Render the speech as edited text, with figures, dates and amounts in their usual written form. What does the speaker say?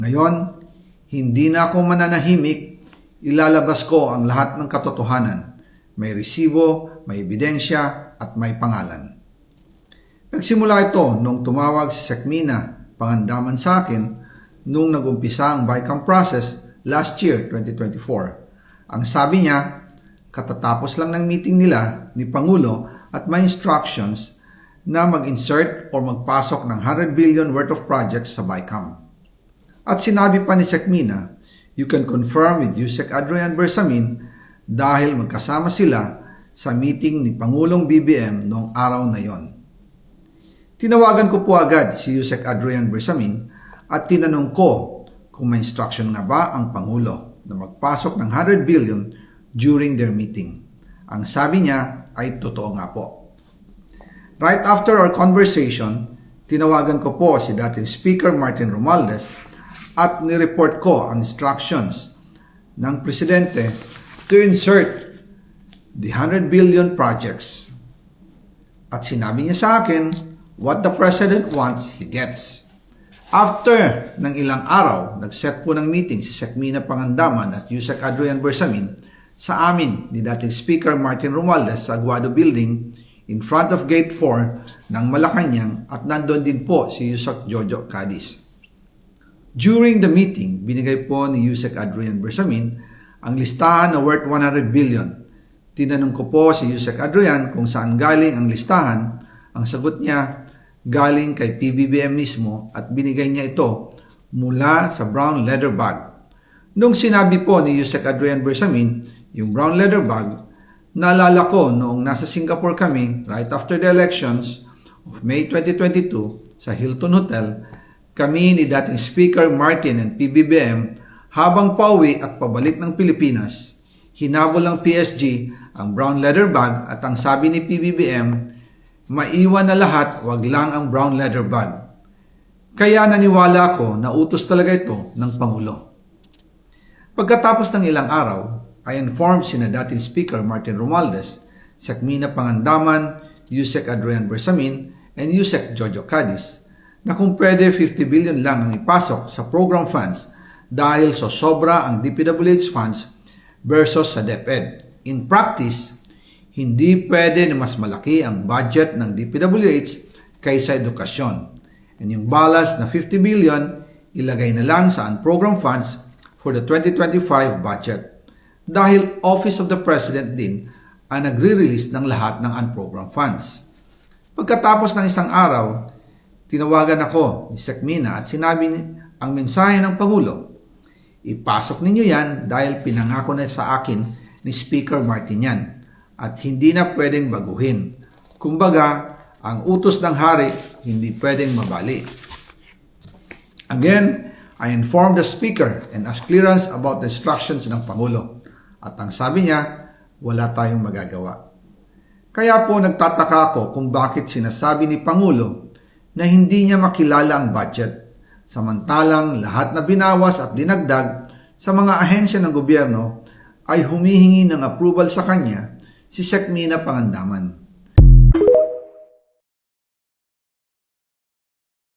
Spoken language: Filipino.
Ngayon, hindi na ako mananahimik, ilalabas ko ang lahat ng katotohanan. May resibo, may ebidensya, at may pangalan. Nagsimula ito nung tumawag si Sekmina Pangandaman sa akin nung nag-umpisa ang BICAM process last year, 2024. Ang sabi niya, katatapos lang ng meeting nila ni Pangulo at may instructions na mag-insert or magpasok ng 100 billion worth of projects sa BICAM. At sinabi pa ni Sekmina, you can confirm with Yusek Adrian Bersamin dahil magkasama sila sa meeting ni Pangulong BBM noong araw na yon. Tinawagan ko po agad si Yusek Adrian Bersamin at tinanong ko kung may instruction nga ba ang Pangulo na magpasok ng 100 billion during their meeting. Ang sabi niya ay totoo nga po. Right after our conversation, tinawagan ko po si dating Speaker Martin Romualdez at nireport ko ang instructions ng Presidente to insert the 100 billion projects. At sinabi niya sa akin, what the President wants, he gets. After ng ilang araw, nag-set po ng meeting si Sekmina Pangandaman at Yusek Adrian Bersamin sa amin ni dating Speaker Martin Romualdez sa Aguado Building in front of Gate 4 ng Malacanang at nandun din po si Yusek Jojo Cadiz. During the meeting, binigay po ni Yusek Adrian Bersamin ang listahan na worth 100 billion. Tinanong ko po si Yusek Adrian kung saan galing ang listahan. Ang sagot niya, galing kay PBBM mismo at binigay niya ito mula sa brown leather bag. Nung sinabi po ni Yusek Adrian Bersamin yung brown leather bag, naalala ko noong nasa Singapore kami right after the elections of May 2022 sa Hilton Hotel, kami ni dating Speaker Martin and PBBM habang pauwi at pabalik ng Pilipinas, hinabol ng PSG ang brown leather bag at ang sabi ni PBBM, maiwan na lahat, wag lang ang brown leather bag. Kaya naniwala ako na utos talaga ito ng Pangulo. Pagkatapos ng ilang araw, I informed sina dating Speaker Martin Romualdez, Sekmina Pangandaman, Yusek Adrian Bersamin, and Yusek Jojo Cadiz na kung pwede 50 billion lang ang ipasok sa program funds dahil so sobra ang DPWH funds versus sa DepEd. In practice, hindi pwede na mas malaki ang budget ng DPWH kaysa edukasyon. And yung balance na 50 billion, ilagay na lang sa unprogram funds for the 2025 budget. Dahil Office of the President din ang nagre-release ng lahat ng unprogram funds. Pagkatapos ng isang araw, tinawagan ako ni Sekmina at sinabi ang mensahe ng Pangulo. Ipasok ninyo yan dahil pinangako na sa akin ni Speaker Martin yan. At hindi na pwedeng baguhin. Kumbaga, ang utos ng hari hindi pwedeng mabali. Again, I informed the Speaker and asked clearance about the instructions ng Pangulo. At ang sabi niya, wala tayong magagawa. Kaya po nagtataka ako kung bakit sinasabi ni Pangulo na hindi niya makilala ang budget. Samantalang lahat na binawas at dinagdag sa mga ahensya ng gobyerno ay humihingi ng approval sa kanya si Sekmina Pangandaman.